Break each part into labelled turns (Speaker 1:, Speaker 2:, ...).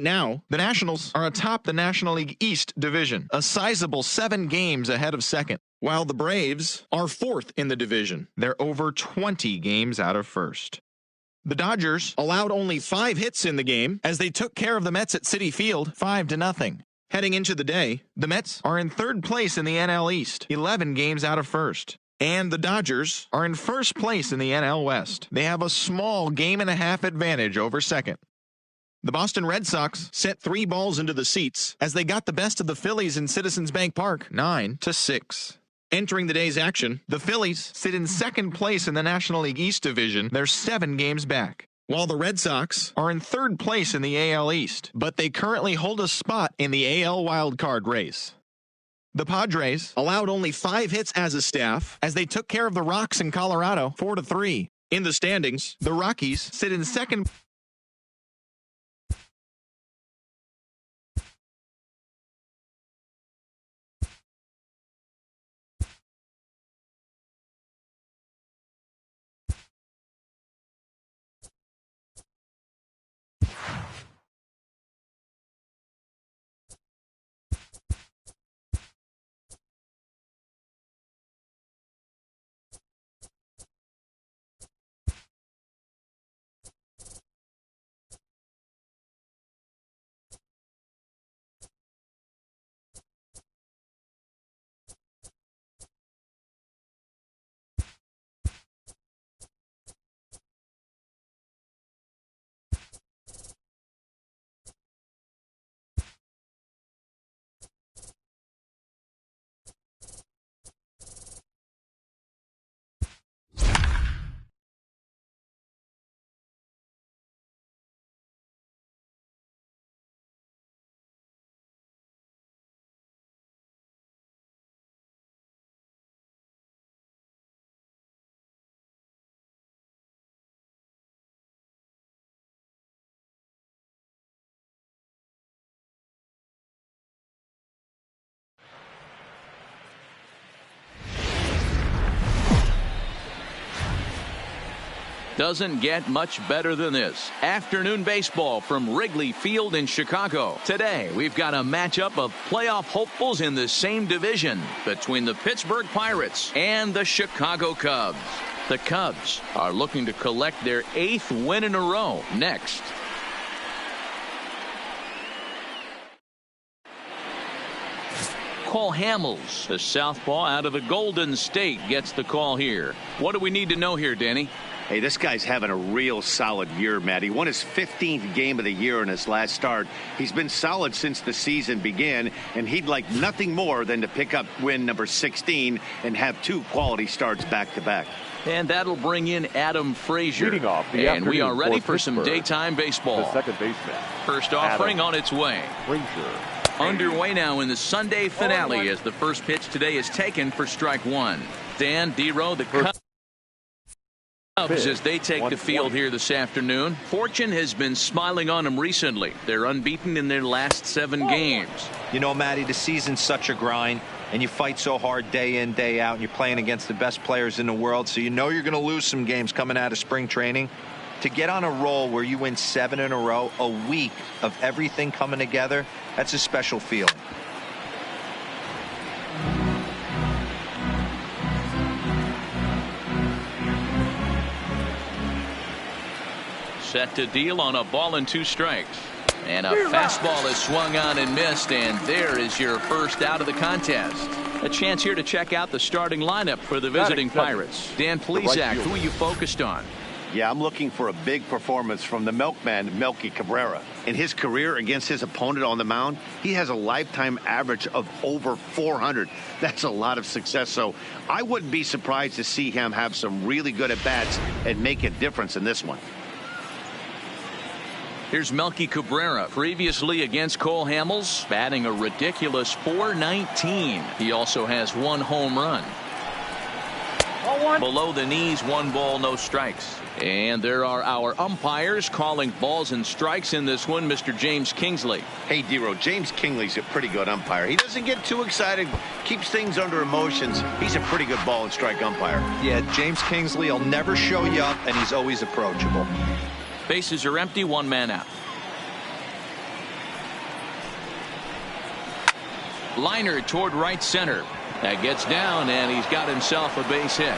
Speaker 1: Now, the Nationals are atop the National League East division, a sizable 7 games ahead of second, while the Braves are fourth in the division. They're over 20 games out of first. The Dodgers allowed only 5 hits in the game as they took care of the Mets at Citi Field 5-0. Heading into the day, the Mets are in third place in the NL East, 11 games out of first. And the Dodgers are in first place in the NL West. They have a small game-and-a-half advantage over second. The Boston Red Sox sent 3 balls into the seats as they got the best of the Phillies in Citizens Bank Park, 9-6. Entering the day's action, the Phillies sit in second place in the National League East division. They're 7 games back, while the Red Sox are in third place in the AL East, but they currently hold a spot in the AL wildcard race. The Padres allowed only 5 hits as a staff as they took care of the Rocks in Colorado 4-3. In the standings, the Rockies sit in second
Speaker 2: Doesn't get much better than this. Afternoon baseball from Wrigley Field in Chicago. Today, we've got a matchup of playoff hopefuls in the same division between the Pittsburgh Pirates and the Chicago Cubs. The Cubs are looking to collect their 8th win in a row next. Cole Hamels, the southpaw out of the Golden State, gets the call here. What do we need to know here, Danny?
Speaker 3: Hey, this guy's having a real solid year, Matt. He won his 15th game of the year in his last start. He's been solid since the season began, and he'd like nothing more than to pick up win number 16 and have 2 quality starts back-to-back.
Speaker 2: And that'll bring in Adam Frazier.
Speaker 4: Leading off the
Speaker 2: and we are ready for some
Speaker 4: Pittsburgh,
Speaker 2: daytime baseball.
Speaker 4: The second baseman.
Speaker 2: First offering on its way.
Speaker 4: Frazier.
Speaker 2: Underway now in the Sunday finale as the first pitch today is taken for strike 1. Dan Dero, the Cubs as they take the field here this afternoon. Fortune has been smiling on them recently. They're unbeaten in their last 7 games.
Speaker 5: You know, Matty, the season's such a grind, and you fight so hard day in, day out, and you're playing against the best players in the world, so you know you're going to lose some games coming out of spring training. To get on a roll where you win 7 in a row, a week of everything coming together, that's a special feeling.
Speaker 2: Set to deal on a ball and 2 strikes. And a fastball is swung on and missed, and there is your first out of the contest. A chance here to check out the starting lineup for the visiting Pirates. Dan Plesac, who are you focused on?
Speaker 3: Yeah, I'm looking for a big performance from the milkman, Melky Cabrera. In his career against his opponent on the mound, he has a lifetime average of over 400. That's a lot of success, so I wouldn't be surprised to see him have some really good at-bats and make a difference in this one.
Speaker 2: Here's Melky Cabrera, previously against Cole Hamels, batting a ridiculous .419. He also has 1 home run. Below the knees, 1 ball, no strikes. And there are our umpires calling balls and strikes in this one, Mr. James Kingsley.
Speaker 3: Hey, Dero, James Kingsley's a pretty good umpire. He doesn't get too excited, keeps things under emotions. He's a pretty good ball and strike umpire.
Speaker 5: Yeah, James Kingsley will never show you up, and he's always approachable.
Speaker 2: Bases are empty, 1 man out. Liner toward right center. That gets down, and he's got himself a base hit.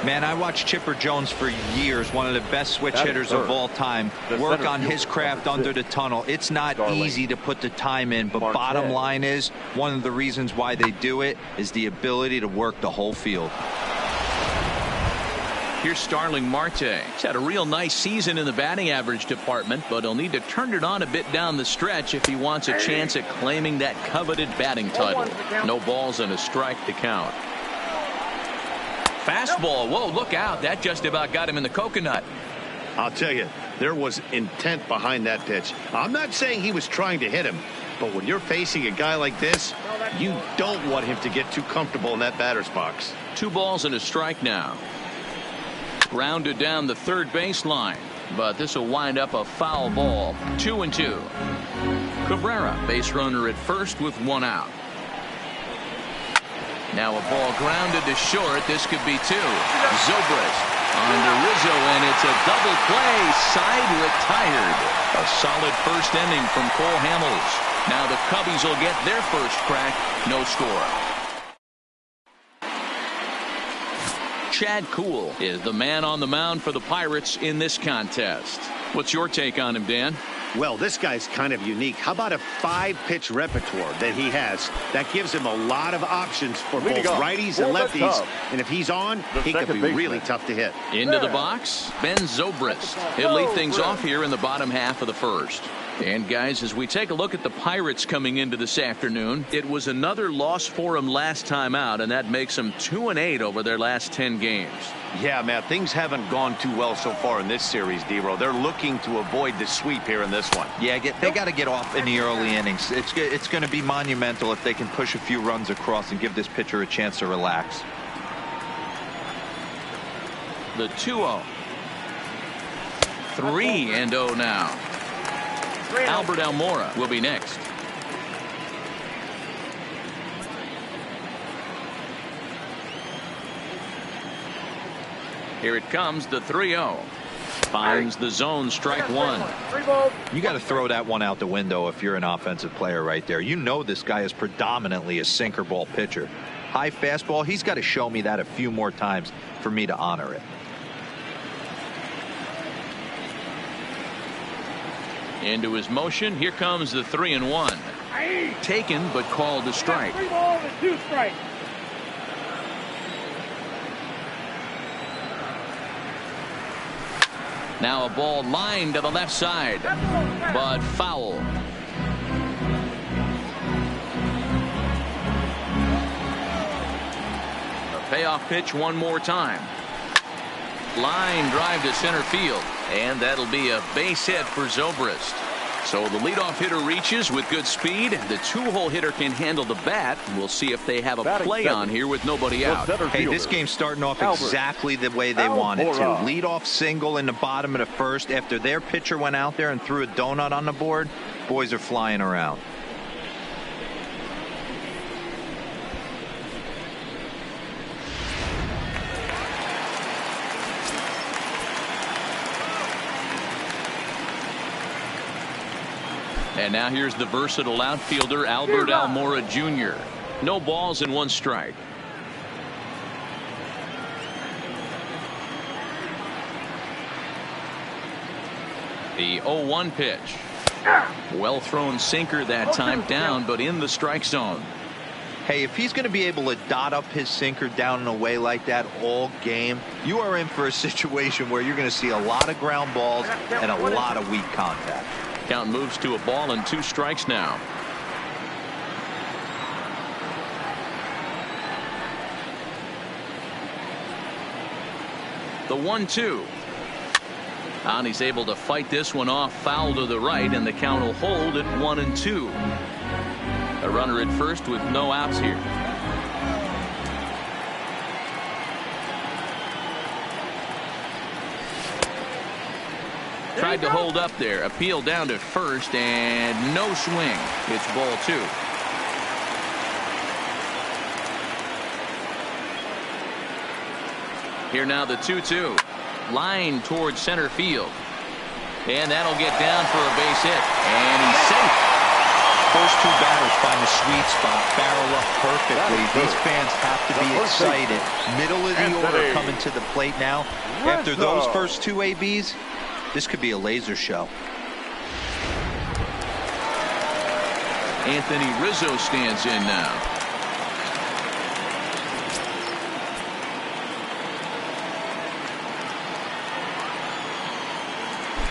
Speaker 5: Man, I watched Chipper Jones for years, one of the best switch hitters of all time, work on his craft under the tunnel. It's not easy to put the time in, but bottom line is, one of the reasons why they do it is the ability to work the whole field.
Speaker 2: Here's Starling Marte. He's had a real nice season in the batting average department, but he'll need to turn it on a bit down the stretch if he wants a chance at claiming that coveted batting title. No balls and a strike to count. Fastball. Whoa, look out. That just about got him in the coconut.
Speaker 3: I'll tell you, there was intent behind that pitch. I'm not saying he was trying to hit him, but when you're facing a guy like this, you don't want him to get too comfortable in that batter's box.
Speaker 2: 2 balls and a strike now. Grounded down the third baseline, but this will wind up a foul ball. 2-2. Cabrera, base runner at first with 1 out. Now a ball grounded to short. This could be 2. Zobrist under Rizzo, and it's a double play. Side retired. A solid first inning from Cole Hamels. Now the Cubbies will get their first crack. No score. Chad Kuhl is the man on the mound for the Pirates in this contest. What's your take on him, Dan?
Speaker 3: Well, this guy's kind of unique. How about a 5-pitch repertoire that he has? That gives him a lot of options for both righties and lefties. And if he's on, he could be really tough to hit.
Speaker 2: Into the box, Ben Zobrist. He'll lead things off here in the bottom half of the first. And guys, as we take a look at the Pirates coming into this afternoon, it was another loss for them last time out, and that makes them 2-8 over their last 10 games.
Speaker 3: Yeah, man, things haven't gone too well so far in this series, D-Row. They're looking to avoid the sweep here in this one.
Speaker 5: Yeah, they got to get off in the early innings. It's going to be monumental if they can push a few runs across and give this pitcher a chance to relax.
Speaker 2: The 2-0. 3-0 now. Albert Almora will be next. Here it comes, the 3-0. Finds the zone, strike 1.
Speaker 5: You got to throw that one out the window if you're an offensive player right there. You know this guy is predominantly a sinker ball pitcher. High fastball, he's got to show me that a few more times for me to honor it.
Speaker 2: Into his motion. Here comes the 3-1. Taken but called a strike.
Speaker 4: 3 balls and 2 strikes.
Speaker 2: Now a ball lined to the left side, but foul. A payoff pitch one more time. Line drive to center field, and that'll be a base hit for Zobrist. So the leadoff hitter reaches with good speed. The 2-hole hitter can handle the bat. We'll see if they have a play on here with nobody out.
Speaker 5: Hey, this game's starting off exactly the way they wanted to. Leadoff single in the bottom of the first after their pitcher went out there and threw a donut on the board. Boys are flying around.
Speaker 2: And now here's the versatile outfielder Albert Almora Jr. No balls and 1 strike. The 0-1 pitch. Well thrown sinker that time, down but in the strike zone.
Speaker 5: Hey, if he's going to be able to dot up his sinker down and away like that all game, you are in for a situation where you're going to see a lot of ground balls and a lot of weak contact.
Speaker 2: Count moves to a ball and 2 strikes now. The 1-2. And he's able to fight this one off, foul to the right, and the count will hold at 1-2. A runner at first with no outs here. Tried to hold up there. Appeal down to first and no swing. It's ball 2. Here now the 2-2. Line towards center field. And that'll get down for a base hit. And he's safe.
Speaker 5: first two batters find the sweet spot, barrel up perfectly. These fans have to be excited. Middle of the order coming to the plate now. After those first two ABs, this could be a laser show.
Speaker 2: Anthony Rizzo stands in now.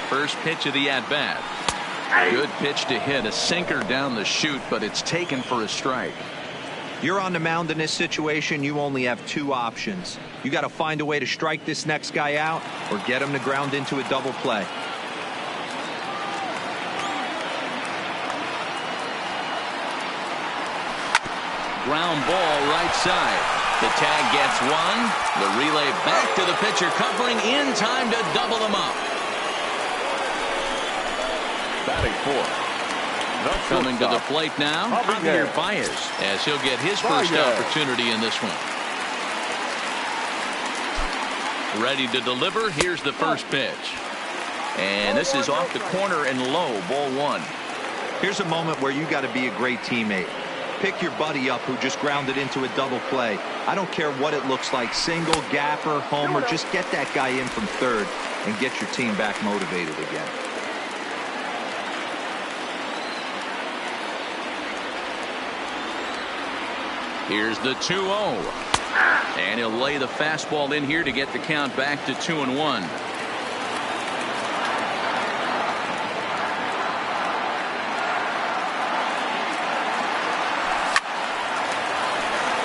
Speaker 2: First pitch of the at-bat. Good pitch to hit, a sinker down the chute, but it's taken for a strike.
Speaker 5: You're on the mound in this situation. You only have two options. You got to find a way to strike this next guy out or get him to ground into a double play.
Speaker 2: Ground ball right side. The tag gets one. The relay back to the pitcher, covering in time to double them up.
Speaker 4: Batting fourth.
Speaker 2: Coming to the plate now, Javier Baez, as he'll get his first opportunity in this one. Ready to deliver. Here's the first pitch. And this is off the corner and low, ball one.
Speaker 5: Here's a moment where you got to be a great teammate. Pick your buddy up who just grounded into a double play. I don't care what it looks like, single, gapper, homer, just get that guy in from third and get your team back motivated again.
Speaker 2: Here's the 2-0. And he'll lay the fastball in here to get the count back to 2-1.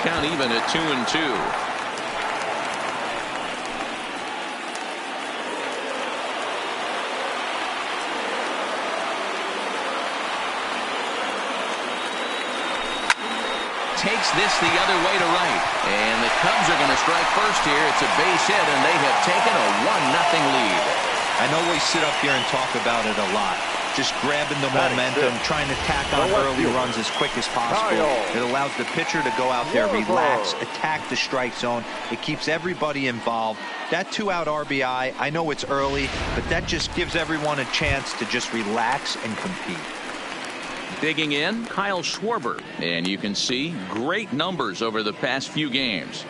Speaker 2: Count even at 2-2. Takes this the other way to right. And the Cubs are going to strike first here. It's a base hit, and they have taken a 1-0 lead.
Speaker 5: I know we sit up here and talk about it a lot. Just grabbing the momentum, trying to tack on early runs as quick as possible. It allows the pitcher to go out there, relax, attack the strike zone. It keeps everybody involved. That 2-out RBI, I know it's early, but that just gives everyone a chance to just relax and compete.
Speaker 2: Digging in, Kyle Schwarber. And you can see great numbers over the past few games.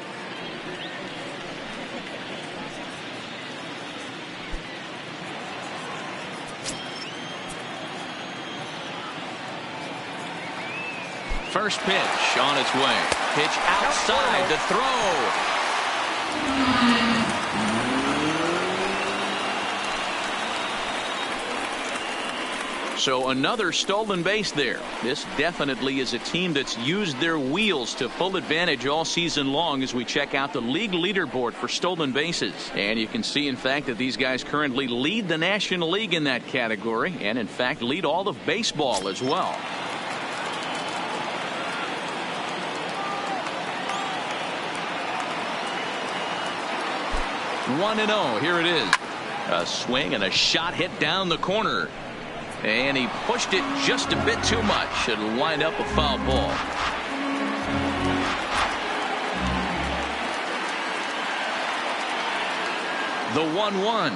Speaker 2: First pitch on its way. Pitch outside to throw. So another stolen base there. This definitely is a team that's used their wheels to full advantage all season long as we check out the league leaderboard for stolen bases. And you can see, in fact, that these guys currently lead the National League in that category and, in fact, lead all of baseball as well. One and 0. Here it is. A swing and a shot hit down the corner. And he pushed it just a bit too much. It'll wind up a foul ball. The 1-1.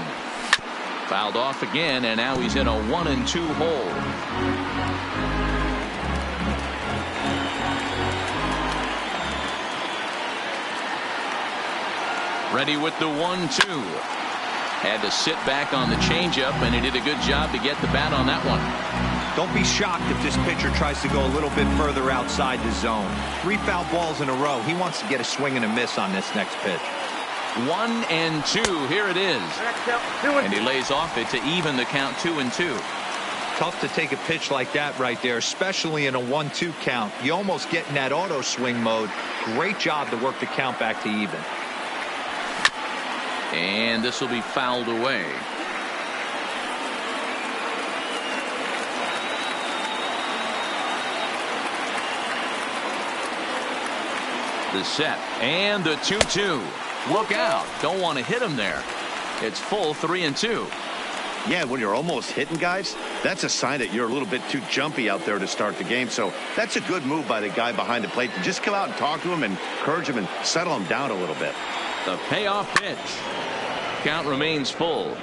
Speaker 2: Fouled off again, and now he's in a 1-2 hole. Ready with the 1-2. Had to sit back on the changeup, and he did a good job to get the bat on that one.
Speaker 5: Don't be shocked if this pitcher tries to go a little bit further outside the zone. 3 foul balls in a row. He wants to get a swing and a miss on this next pitch.
Speaker 2: 1-2. Here it is. And he lays off it to even the count 2-2.
Speaker 5: Tough to take a pitch like that right there, especially in a 1-2 count. You almost get in that auto swing mode. Great job to work the count back to even.
Speaker 2: And this will be fouled away. The set and the 2-2. Look out. Don't want to hit him there. It's full 3-2.
Speaker 3: Yeah, when you're almost hitting guys, that's a sign that you're a little bit too jumpy out there to start the game. So that's a good move by the guy behind the plate to just come out and talk to him and encourage him and settle him down a little bit.
Speaker 2: The payoff pitch. Count remains full.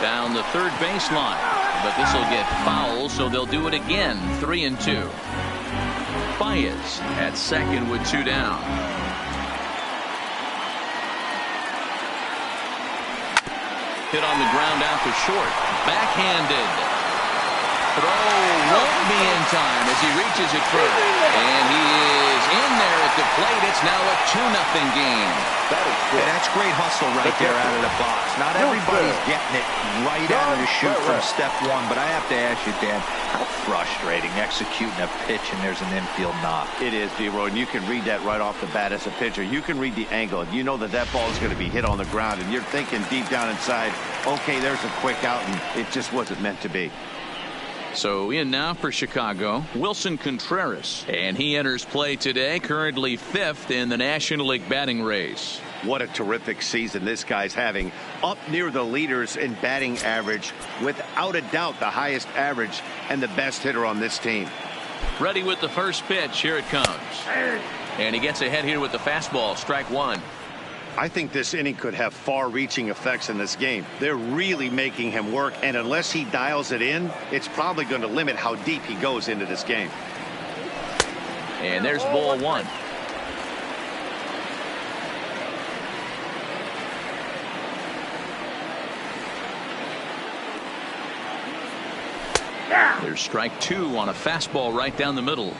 Speaker 2: Down the third baseline. But this will get foul, so they'll do it again. 3-2. Baez at second with 2 down. Hit on the ground out to short. Backhanded. Throw won't be in time as he reaches it first. And he is in there at the plate. It's now a 2-0 game.
Speaker 5: And that's great hustle right there out of the box. Not everybody's getting it right out of the chute from step one. But I have to ask you, Dan, how frustrating executing a pitch and there's an infield knock.
Speaker 3: It is, D-Roy, and you can read that right off the bat as a pitcher. You can read the angle. You know that that ball is going to be hit on the ground, and you're thinking deep down inside, okay, there's a quick out, and it just wasn't meant to be.
Speaker 2: So in now for Chicago, Wilson Contreras. And he enters play today, currently 5th in the National League batting race.
Speaker 3: What a terrific season this guy's having. Up near the leaders in batting average. Without a doubt, the highest average and the best hitter on this team.
Speaker 2: Ready with the first pitch. Here it comes. And he gets ahead here with the fastball. Strike 1.
Speaker 3: I think this inning could have far-reaching effects in this game. They're really making him work, and unless he dials it in, it's probably going to limit how deep he goes into this game.
Speaker 2: And there's ball 1. There's strike 2 on a fastball right down the middle.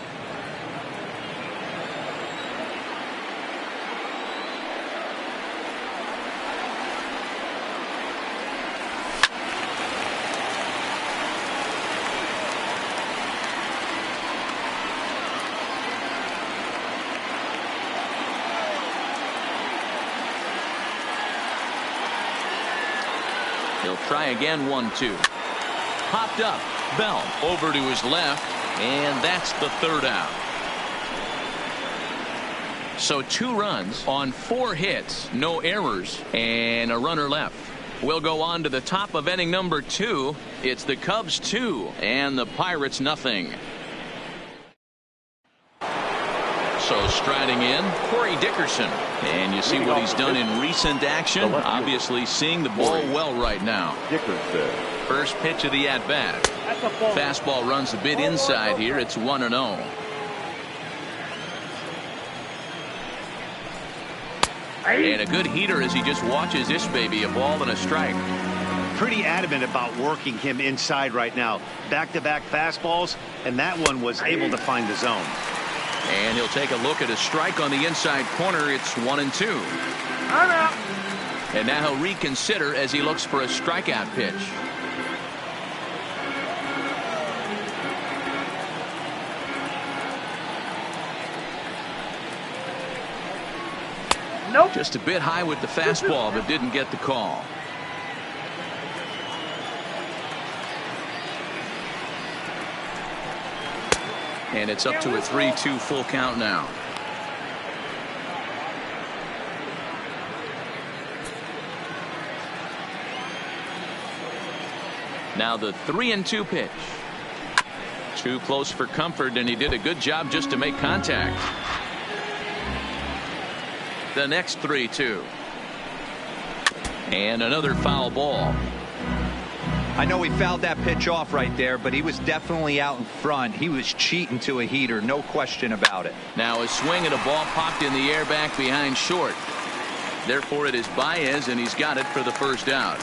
Speaker 2: He'll try again. 1-2. Popped up. Bell over to his left, and that's the 3rd out. So 2 runs on 4 hits, no errors, and a runner left. We'll go on to the top of inning number 2. It's the Cubs 2 and the Pirates nothing. So striding in, Corey Dickerson. And you see what he's done in recent action. Obviously seeing the ball well right now. First pitch of the at-bat. Fastball runs a bit inside here. It's 1-0. And a good heater as he just watches this baby, a ball and a strike.
Speaker 3: Pretty adamant about working him inside right now. Back-to-back fastballs, and that one was able to find the zone.
Speaker 2: And he'll take a look at a strike on the inside corner. It's 1-2. And now he'll reconsider as he looks for a strikeout pitch.
Speaker 6: Nope.
Speaker 2: Just a bit high with the fastball, but didn't get the call. And it's up to a 3-2 full count now. Now the 3-2 pitch. Too close for comfort, and he did a good job just to make contact. The next 3-2. And another foul ball.
Speaker 5: I know he fouled that pitch off right there, but he was definitely out in front. He was cheating to a heater, no question about it.
Speaker 2: Now a swing and a ball popped in the air back behind short. Therefore it is Baez, and he's got it for the first out.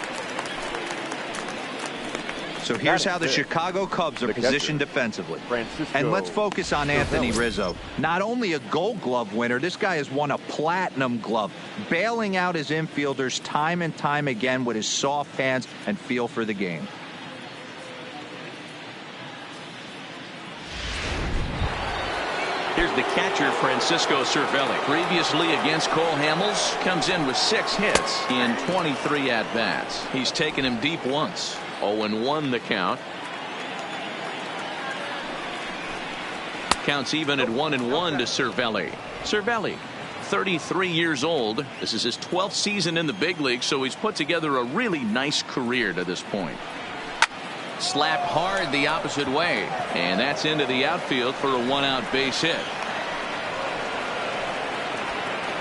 Speaker 5: So here's how the Chicago Cubs are positioned defensively. And let's focus on Anthony Rizzo. Not only a Gold Glove winner, this guy has won a Platinum Glove, bailing out his infielders time and time again with his soft hands and feel for the game.
Speaker 2: Here's the catcher, Francisco Cervelli. Previously against Cole Hamels, comes in with 6 hits in 23 at-bats. He's taken him deep once. 0-1 the count. Counts even at 1-1 to Cervelli. Cervelli, 33 years old. This is his 12th season in the big league, so he's put together a really nice career to this point. Slapped hard the opposite way, and that's into the outfield for a 1-out base hit.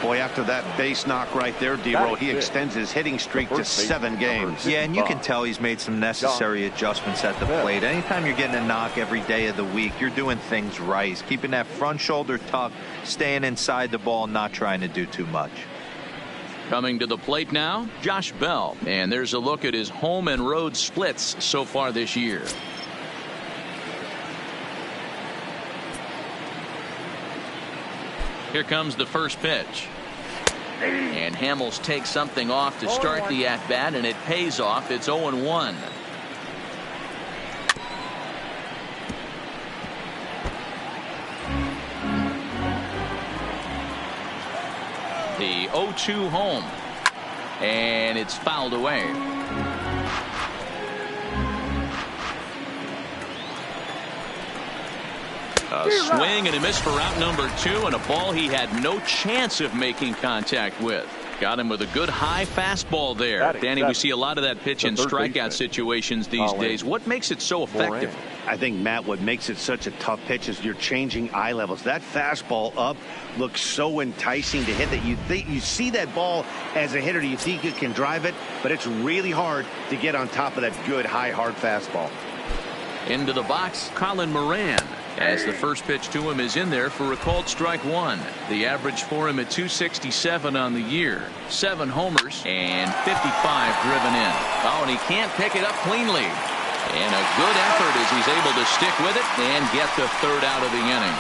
Speaker 3: Boy, after that base knock right there, D-Roll, he extends his hitting streak to 7 games.
Speaker 5: Yeah, and you can tell he's made some necessary adjustments at the plate. Anytime you're getting a knock every day of the week, you're doing things right. He's keeping that front shoulder tucked, staying inside the ball, not trying to do too much.
Speaker 2: Coming to the plate now, Josh Bell. And there's a look at his home and road splits so far this year. Here comes the first pitch. And Hamels takes something off to start the at-bat, and it pays off. It's 0-1. The 0-2 home, and it's fouled away. A swing and a miss for out number 2, and a ball he had no chance of making contact with. Got him with a good high fastball there. Danny, we see a lot of that pitch in strikeout situations these days. What makes it so effective?
Speaker 3: I think, Matt, what makes it such a tough pitch is you're changing eye levels. That fastball up looks so enticing to hit that you see that ball as a hitter. You think you can drive it, but it's really hard to get on top of that good high hard fastball.
Speaker 2: Into the box, Colin Moran, as the first pitch to him is in there for a called strike 1. The average for him at 267 on the year. 7 homers and 55 driven in. Oh, and he can't pick it up cleanly. And a good effort as he's able to stick with it and get the 3rd out of the inning.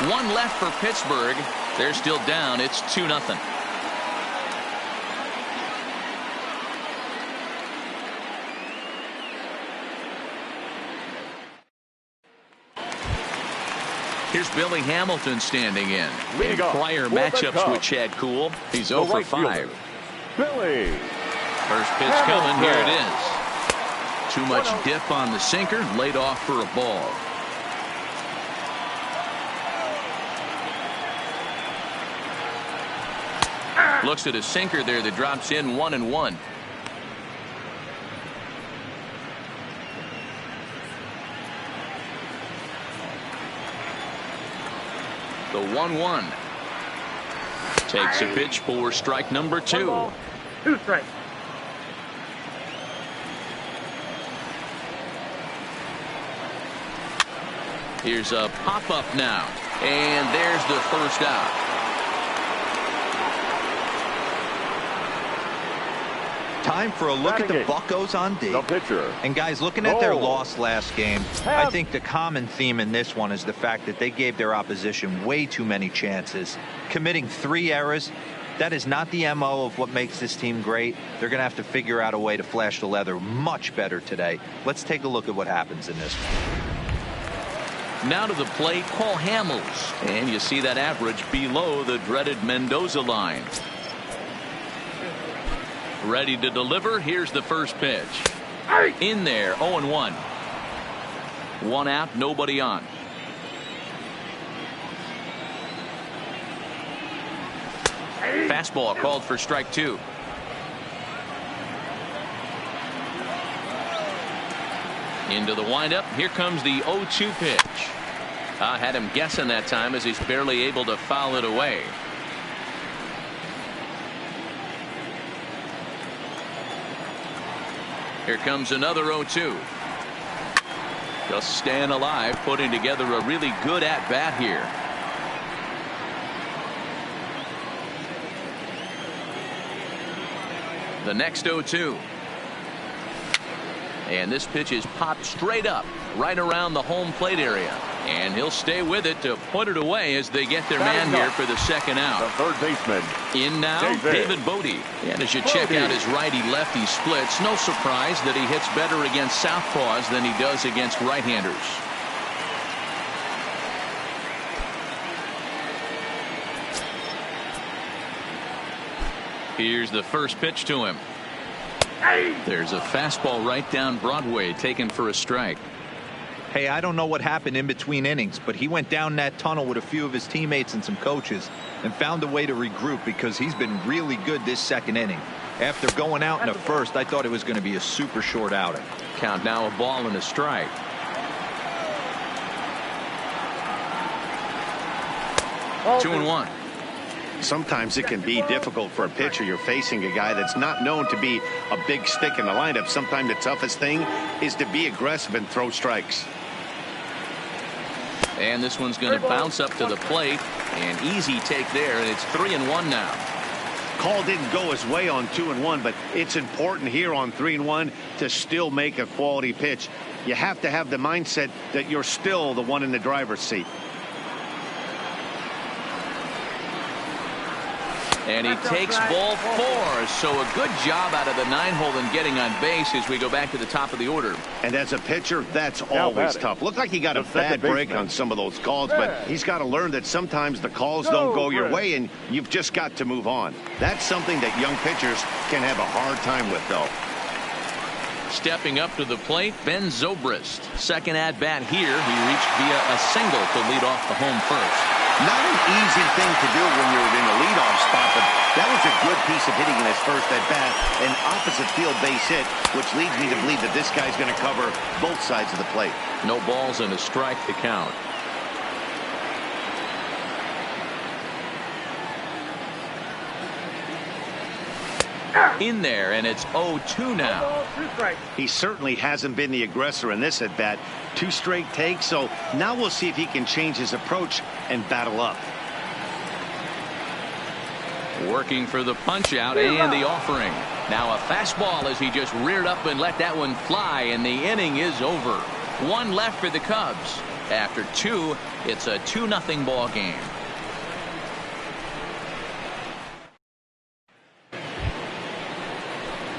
Speaker 2: 1 left for Pittsburgh. They're still down. It's 2-0. Here's Billy Hamilton standing in. In prior matchups with Chad Kuhl, he's 0 for 5.
Speaker 4: Billy.
Speaker 2: First pitch coming. Here it is. Too much dip on the sinker, laid off for a ball. Looks at a sinker there that drops in 1-1. The 1-1 takes a pitch for strike number 2.
Speaker 6: 2 strikes.
Speaker 2: Here's a pop-up now, and there's the first out.
Speaker 5: Time for a look at the Buccos on D.
Speaker 4: The pitcher.
Speaker 5: And guys, looking at their loss last game, I think the common theme in this one is the fact that they gave their opposition way too many chances, committing 3 errors. That is not the MO of what makes this team great. They're going to have to figure out a way to flash the leather much better today. Let's take a look at what happens in this one.
Speaker 2: Now to the plate, Paul Hamels. And you see that average below the dreaded Mendoza line. Ready to deliver. Here's the first pitch. In there, 0-1. 1 out, nobody on. Fastball called for strike 2. Into the windup. Here comes the 0-2 pitch. I had him guessing that time as he's barely able to foul it away. Here comes another 0-2. Just staying alive, putting together a really good at-bat here. The next 0-2. And this pitch is popped straight up right around the home plate area. And he'll stay with it to put it away as they get their man here for the second out.
Speaker 4: The third baseman.
Speaker 2: In now, David Bodie. And as you check out his righty-lefty splits, no surprise that he hits better against southpaws than he does against right-handers. Here's the first pitch to him. There's a fastball right down Broadway taken for a strike.
Speaker 5: Hey, I don't know what happened in between innings, but he went down that tunnel with a few of his teammates and some coaches and found a way to regroup because he's been really good this second inning. After going out in the first, I thought it was going to be a super short outing.
Speaker 2: Count now, a ball and a strike.
Speaker 6: Ball
Speaker 2: 2-1.
Speaker 3: Sometimes it can be difficult for a pitcher. You're facing a guy that's not known to be a big stick in the lineup. Sometimes the toughest thing is to be aggressive and throw strikes.
Speaker 2: And this one's going to bounce up to the plate. An easy take there, and it's 3-1 now.
Speaker 3: Call didn't go his way on 2-1, but it's important here on 3-1 to still make a quality pitch. You have to have the mindset that you're still the one in the driver's seat.
Speaker 2: And he takes ball 4. So a good job out of the 9-hole and getting on base as we go back to the top of the order.
Speaker 3: And as a pitcher, that's always tough. Looked like he got a bad break on some of those calls, but he's got to learn that sometimes the calls don't go your way, and you've just got to move on. That's something that young pitchers can have a hard time with, though.
Speaker 2: Stepping up to the plate, Ben Zobrist. Second at bat here. He reached via a single to lead off the home first.
Speaker 3: Not an easy thing to do when you're in a leadoff spot, but that was a good piece of hitting in his first at bat. An opposite field base hit, which leads me to believe that this guy's going to cover both sides of the plate.
Speaker 2: No balls and a strike to count. In there, and it's 0-2 now.
Speaker 3: He certainly hasn't been the aggressor in this at bat. 2 straight takes, so now we'll see if he can change his approach and battle up.
Speaker 2: Working for the punch out and the offering. Now a fastball as he just reared up and let that one fly, and the inning is over. 1 left for the Cubs. After 2, it's a 2-0 ball game.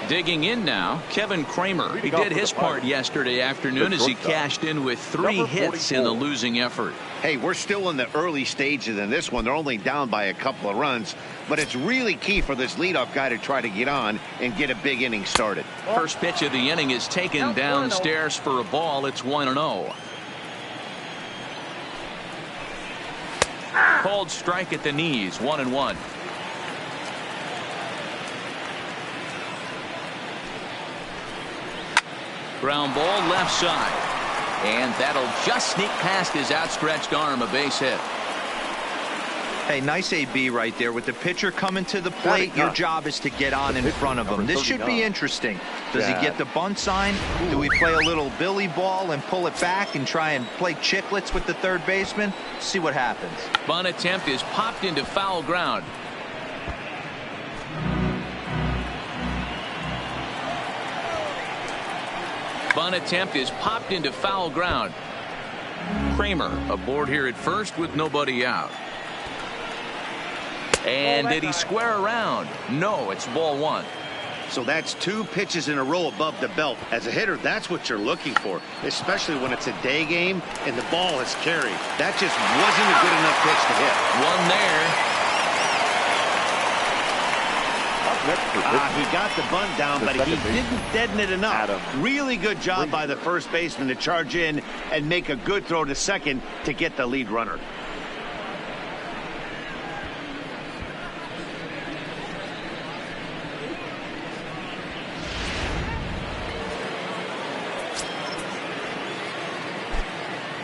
Speaker 2: Digging in now, Kevin Kramer. He did his part yesterday afternoon as he cashed in with 3 hits in the losing effort.
Speaker 3: Hey, we're still in the early stages in this one. They're only down by a couple of runs, but it's really key for this leadoff guy to try to get on and get a big inning started.
Speaker 2: First pitch of the inning is taken downstairs for a ball. It's 1-0. Called strike at the knees, 1-1. Ground ball left side. And that'll just sneak past his outstretched arm, a base hit.
Speaker 5: Hey, nice AB right there. With the pitcher coming to the plate, your job is to get on in front of him. This should be interesting. Does he get the bunt sign? Do we play a little billy ball and pull it back and try and play chicklets with the third baseman? See what happens.
Speaker 2: Bunt attempt is popped into foul ground. Bunt attempt is popped into foul ground. Kramer aboard here at first with nobody out. And did he square around? No, it's ball 1.
Speaker 3: So that's 2 pitches in a row above the belt. As a hitter, that's what you're looking for, especially when it's a day game and the ball is carried. That just wasn't a good enough pitch to hit.
Speaker 2: 1 there.
Speaker 3: He got the bunt down, but he didn't deaden it enough. Really good job by the first baseman to charge in and make a good throw to second to get the lead runner.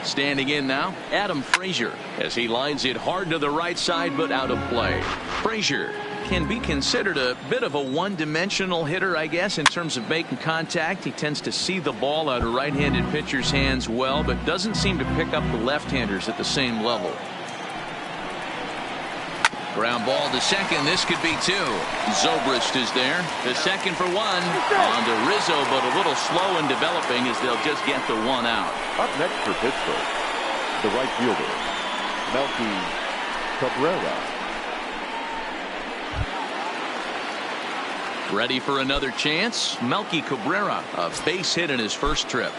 Speaker 2: Standing in now, Adam Frazier, as he lines it hard to the right side but out of play. Frazier can be considered a bit of a one-dimensional hitter, I guess, in terms of making contact. He tends to see the ball out of right-handed pitchers' hands well, but doesn't seem to pick up the left-handers at the same level. Ground ball to second. This could be 2. Zobrist is there. The second for 1. On to Rizzo, but a little slow in developing as they'll just get the 1 out.
Speaker 4: Up next for Pittsburgh, the right fielder, Melky Cabrera.
Speaker 2: Ready for another chance? Melky Cabrera, a base hit in his first trip.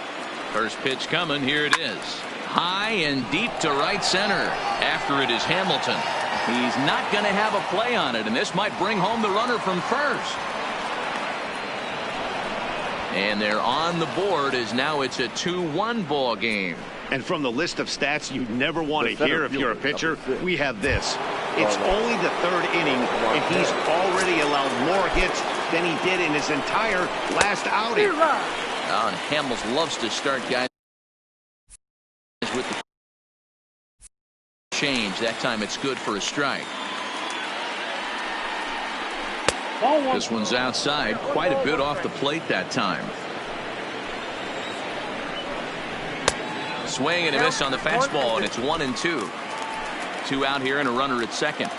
Speaker 2: First pitch coming. Here it is. High and deep to right center. After it is Hamilton. He's not going to have a play on it, and this might bring home the runner from first. And they're on the board as now it's a 2-1 ball game.
Speaker 3: And from the list of stats you never want to hear if you're a pitcher, we have this. It's only the 3rd inning, and he's already allowed more hits than he did in his entire last outing.
Speaker 2: And Hamels loves to start guys with the change. That time it's good for a strike. This one's outside, quite a bit off the plate that time. Swing and a miss on the fastball, and it's 1-2. 2 out here and a runner at second.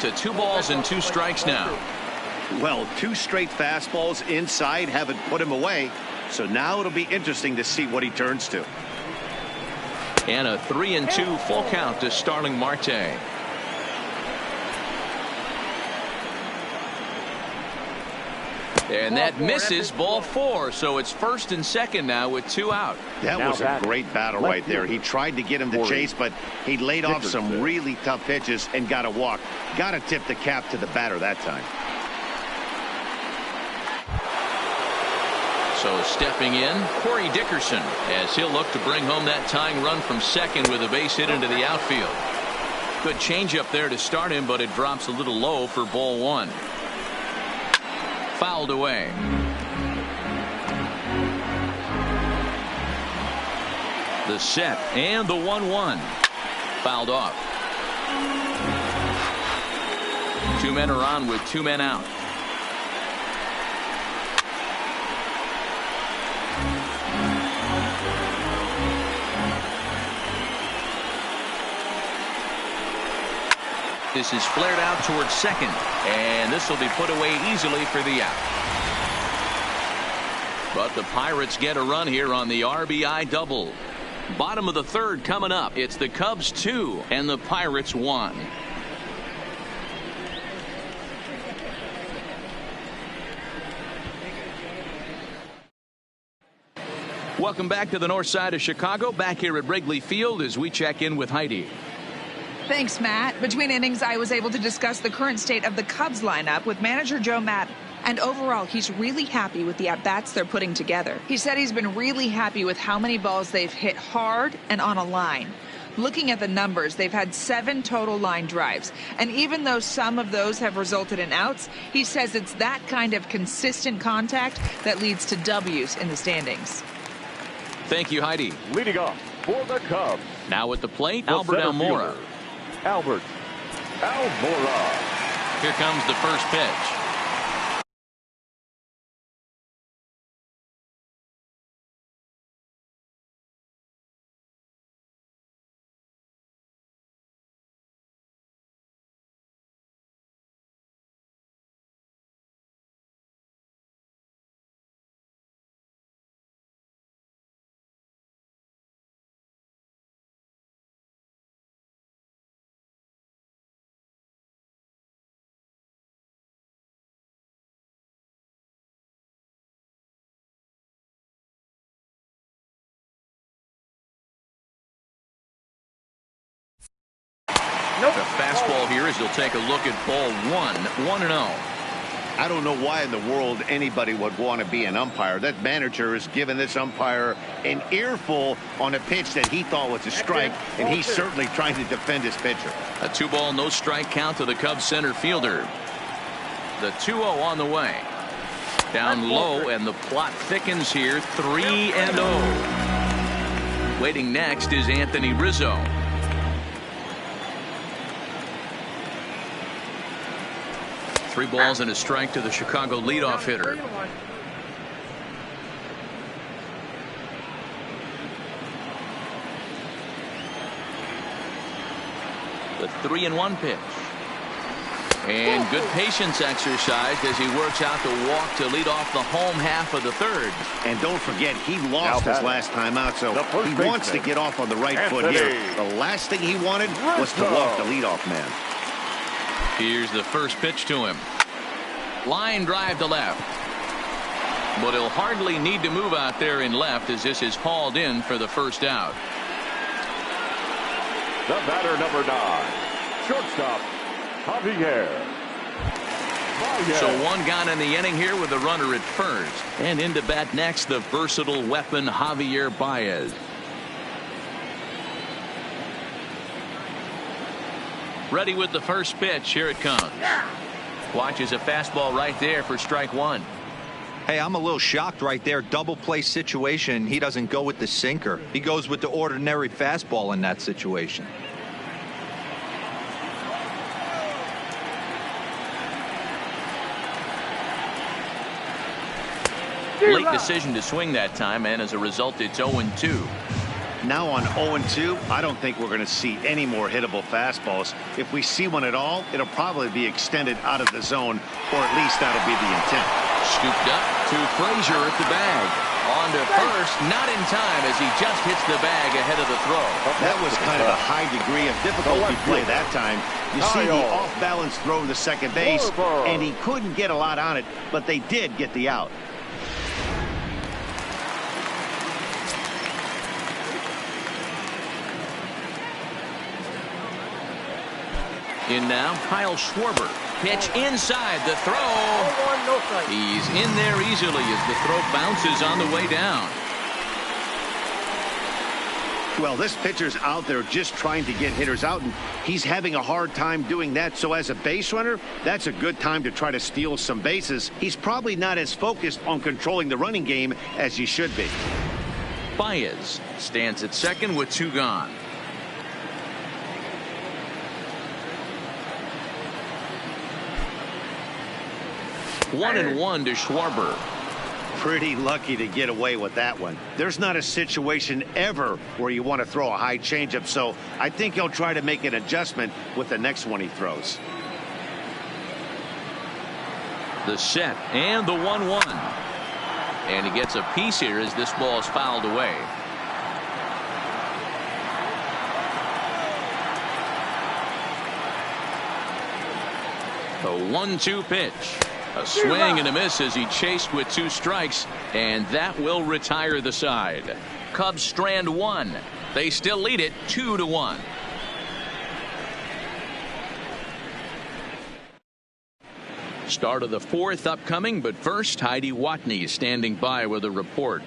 Speaker 2: To 2 balls and 2 strikes now.
Speaker 3: Well, 2 straight fastballs inside haven't put him away. So now it'll be interesting to see what he turns to.
Speaker 2: And a 3-2 full count to Starling Marte. And that misses, ball 4. So it's first and second now with 2 out.
Speaker 3: That was a great battle right there. He tried to get him to chase, but he laid off some really tough pitches and got a walk. Got to tip the cap to the batter that time.
Speaker 2: So stepping in, Corey Dickerson, as he'll look to bring home that tying run from second with a base hit into the outfield. Good changeup there to start him, but it drops a little low for ball 1. Fouled away. The set and the 1-1. Fouled off. 2 men are on with 2 men out. This is flared out towards second, and this will be put away easily for the out. But the Pirates get a run here on the RBI double. Bottom of the 3rd coming up. It's the Cubs 2 and the Pirates 1. Welcome back to the north side of Chicago. Back here at Wrigley Field as we check in with Heidi.
Speaker 6: Thanks, Matt. Between innings, I was able to discuss the current state of the Cubs lineup with manager Joe Maddon. And overall, he's really happy with the at-bats they're putting together. He said he's been really happy with how many balls they've hit hard and on a line. Looking at the numbers, they've had 7 total line drives. And even though some of those have resulted in outs, he says it's that kind of consistent contact that leads to W's in the standings.
Speaker 2: Thank you, Heidi.
Speaker 4: Leading off for the Cubs.
Speaker 2: Now at the plate, Albert Almora.
Speaker 4: Albert Almora.
Speaker 2: Here comes the first pitch. The fastball here as he'll take a look at ball 1, 1-0.
Speaker 3: I don't know why in the world anybody would want to be an umpire. That manager has given this umpire an earful on a pitch that he thought was a strike, and he's certainly trying to defend his pitcher.
Speaker 2: A 2-ball, no strike count to the Cubs center fielder. The 2-0 on the way. Down low, and the plot thickens here. 3-0. Waiting next is Anthony Rizzo. 3 balls and a strike to the Chicago leadoff hitter. The 3-1 pitch. And good patience exercised as he works out the walk to lead off the home half of the 3rd.
Speaker 3: And don't forget, he lost his last time out, so he wants to get off on the right foot here. The last thing he wanted was to walk the leadoff man.
Speaker 2: Here's the first pitch to him. Line drive to left. But he'll hardly need to move out there in left as this is hauled in for the first out.
Speaker 4: The batter, number 9, shortstop, Javier.
Speaker 2: So 1 gone in the inning here with a runner at first. And into bat next, the versatile weapon Javier Baez. Ready with the first pitch. Here it comes. Watches a fastball right there for strike 1.
Speaker 5: Hey, I'm a little shocked right there. Double play situation. He doesn't go with the sinker. He goes with the ordinary fastball in that situation.
Speaker 2: Late decision to swing that time, and as a result, it's 0-2.
Speaker 3: Now on 0-2, I don't think we're going to see any more hittable fastballs. If we see one at all, it'll probably be extended out of the zone, or at least that'll be the intent.
Speaker 2: Scooped up to Frazier at the bag. On to first, not in time as he just hits the bag ahead of the throw.
Speaker 3: That was kind of a high degree of difficulty play that time. You see the off-balance throw to second base, and he couldn't get a lot on it, but they did get the out.
Speaker 2: In now, Kyle Schwarber. Pitch inside the throw. He's in there easily as the throw bounces on the way down.
Speaker 3: Well, this pitcher's out there just trying to get hitters out, and he's having a hard time doing that. So as a base runner, that's a good time to try to steal some bases. He's probably not as focused on controlling the running game as he should be.
Speaker 2: Baez stands at second with 2 gone. One and one to Schwarber.
Speaker 3: Pretty lucky to get away with that one. There's not a situation ever where you want to throw a high changeup, so I think he'll try to make an adjustment with the next one he throws.
Speaker 2: The set and the 1-1. And he gets a piece here as this ball is fouled away. A 1-2 pitch. A swing and a miss as he chased with 2 strikes, and that will retire the side. Cubs strand 1. They still lead it 2-1. Start of the 4th upcoming, but first, Heidi Watney is standing by with a report.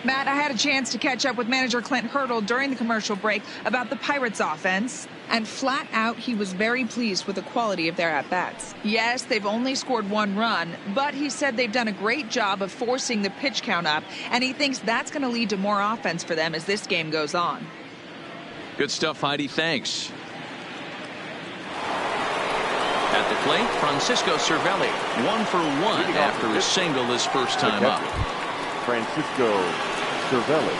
Speaker 6: Matt, I had a chance to catch up with manager Clint Hurdle during the commercial break about the Pirates offense, and flat out he was very pleased with the quality of their at-bats. Yes, they've only scored 1 run, but he said they've done a great job of forcing the pitch count up, and he thinks that's going to lead to more offense for them as this game goes on.
Speaker 2: Good stuff, Heidi. Thanks. At the plate, Francisco Cervelli, 1 for 1 after a single his first time up.
Speaker 4: Francisco Cervelli.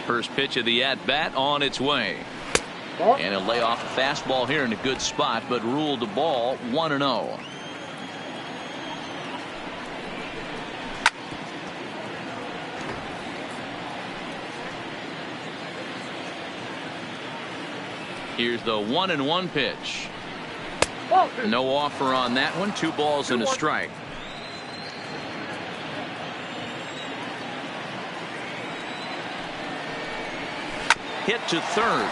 Speaker 2: First pitch of the at-bat on its way. And he'll lay off a fastball here in a good spot, but ruled the ball 1-0. Here's the 1-1 pitch. No offer on that one. 2 balls and a strike. Hit to third.